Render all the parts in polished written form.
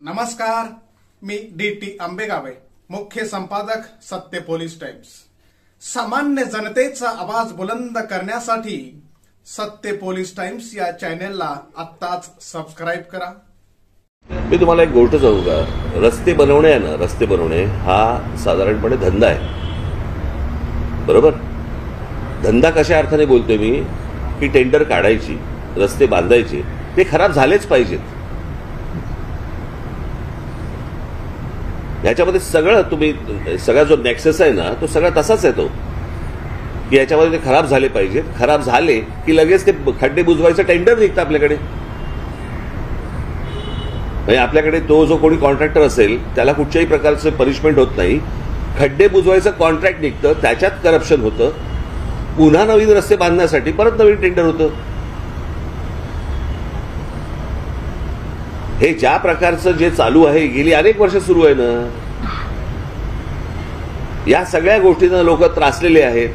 नमस्कार, मी डी.टी. आंबेगावे, मुख्य संपादक सत्य पोलीस टाइम्स। सामान्य जनतेचा आवाज बुलंद करण्यासाठी सत्य पोलीस टाइम्स या चॅनेलला आत्ताच सबस्क्राइब करा। मी तुम्हाला एक गोष्ट सांगू का, रस्ते बनवणे आहे ना, रस्ते बनवणे हा साधारणपणे धंदा आहे, बरोबर। धंदा कशा अर्थाने बोलतोय मी की टेंडर काढायची, रस्ते बांधायचे, ते खराब झालेच पाहिजेत। याच्यामध्ये सगळं सगळा जो नेक्सस आहे ना, तो सगळा तसाच येतो की याच्यामध्ये ते खराब झाले पाहिजेत। खराब झाले की लगेच ते खड्डे बुजवायचं टेंडर निघतं आपल्याकडे। म्हणजे आपल्याकडे तो जो कोणी कॉन्ट्रॅक्टर असेल त्याला कुठच्याही प्रकारचं पनिशमेंट होत नाही, खड्डे बुजवायचं कॉन्ट्रॅक्ट निघतं, त्याच्यात करप्शन होतं, पुन्हा नवीन रस्ते बांधण्यासाठी परत नवीन टेंडर होतं। हे ज्या प्रकारचं जे चालू आहे, गेली अनेक वर्ष सुरू आहे ना, या सगळ्या गोष्टींना लोक त्रासलेले आहेत।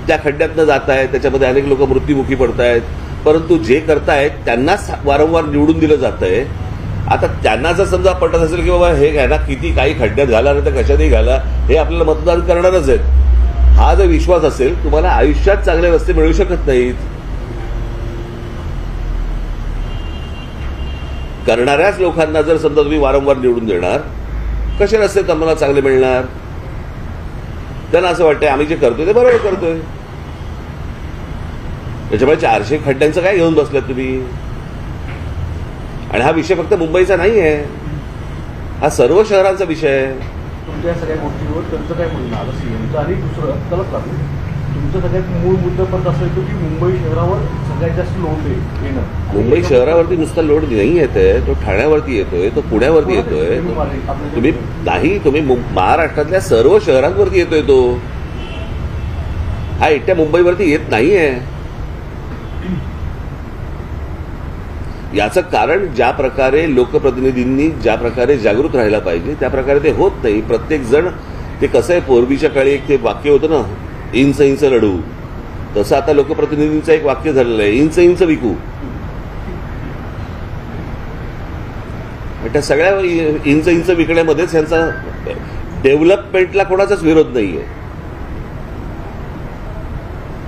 त्या खड्ड्यातनं जात आहेत, त्याच्यामध्ये अनेक लोक मृत्युमुखी पडत आहेत, परंतु जे करतायत त्यांनाच वारंवार निवडून दिलं जात आहे। आता त्यांना जर समजा पटत असेल की बाबा हे घ्या, किती काही खड्ड्यात घाला नाही तर कशातही घाला, हे आपल्याला मतदान करणारच आहेत, हा जर विश्वास असेल, तुम्हाला आयुष्यात चांगले रस्ते मिळू शकत नाहीत। करणाऱ्याच लोकांना जर समजा तुम्ही वारंवार निवडून देणार, कसे रस्ते तुम्हाला चांगले मिळणार? त्यांना असं वाटतंय आम्ही जे करतोय ते बरोबर करतोय। त्याच्यामुळे 400 खड्ड्यांचं काय घेऊन बसलात तुम्ही? आणि हा विषय फक्त मुंबईचा नाही आहे, हा सर्व शहरांचा विषय आहे। तुमच्या सगळ्या गोष्टीवर त्यांचं काय म्हणणं आलं सीएमचं, आणि दुसरं त्यालाच लागू तुमचं सगळ्यात मूळ मुद्दा पण असं येतो की मुंबई शहरावर सगळ्यात जास्त लोड येणं। मुंबई शहरावरती नुसता लोड नाही येतोय, तो ठाण्यावरती येतोय, तो पुण्यावरती येतोय, तुम्ही महाराष्ट्रातल्या सर्व शहरांवरती येतोय तो। हा एकट्या मुंबईवरती येत नाहीये। याचं कारण ज्या प्रकारे लोकप्रतिनिधींनी ज्या प्रकारे जागृत राहायला पाहिजे त्या प्रकारे ते होत नाही। प्रत्येक जण ते कसं आहे, पूर्वीच्या काळी एक ते वाक्य होतं ना, इंच इंच लढू, तसं आता लोकप्रतिनिधींचं एक वाक्य झालेलं आहे, इंच इंच विकू। त्या सगळ्या इंच इंच विकण्यामध्येच यांचा डेव्हलपमेंटला कोणाचाच विरोध नाहीये,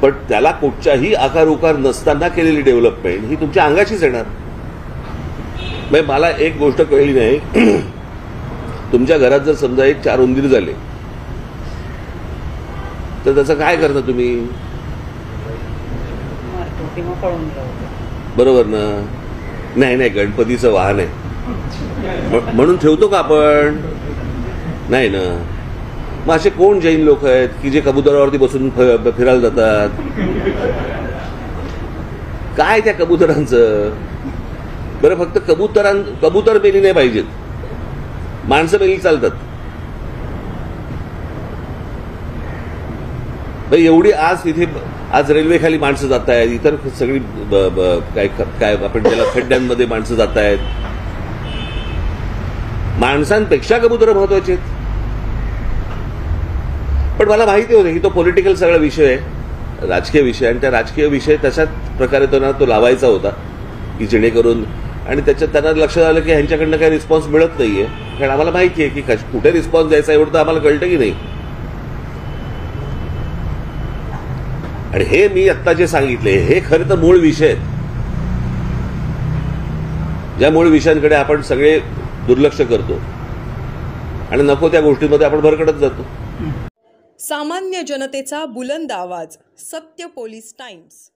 पण त्याला कुठच्याही आकार उकार नसताना केलेली डेव्हलपमेंट ही तुमच्या अंगाशीच येणार। म्हणजे मला एक गोष्ट कळली नाही, तुमच्या घरात जर समजा एक 4 उंदीर झाले तर त्याचं काय करता तुम्ही? बरोबर ना? नाही नाही, गणपतीचं वाहन आहे म्हणून ठेवतो का आपण? नाही ना। मग असे कोण जैन लोक आहेत की जे कबुतरावरती बसून फिरायला जातात? काय त्या कबुतरांचं? बरं, फक्त कबूतर मेली नाही पाहिजेत, माणसं मेली चालतात। एवढी आज रेल्वे खाली माणसं जात आहेत, इतर सगळी काय आपण त्याला खड्ड्यांमध्ये माणसं जात आहेत। माणसांपेक्षा कबुतर महत्वाचे आहेत। पण मला माहिती होतं की तो पॉलिटिकल सगळा विषय आहे, राजकीय विषय, आणि त्या राजकीय विषय तशाच प्रकारे तो लावायचा होता की जेणेकरून, आणि त्याच्यात त्यांना लक्षात आलं की ह्यांच्याकडनं काही रिस्पॉन्स मिळत नाहीये, कारण आम्हाला माहिती आहे की कुठे रिस्पॉन्स द्यायचा एवढं तर आम्हाला कळतं की नाही। आणि हे मी आत्ता जे सांगितले हे खरं तर मूळ विषय आहेत, ज्या मूळ विषयांकडे आपण सगळे दुर्लक्ष करतो आणि नको त्या गोष्टींमध्ये आपण भरकटत जातो। सामान्य जनतेचा बुलंद आवाज, सत्य पोलीस टाइम्स।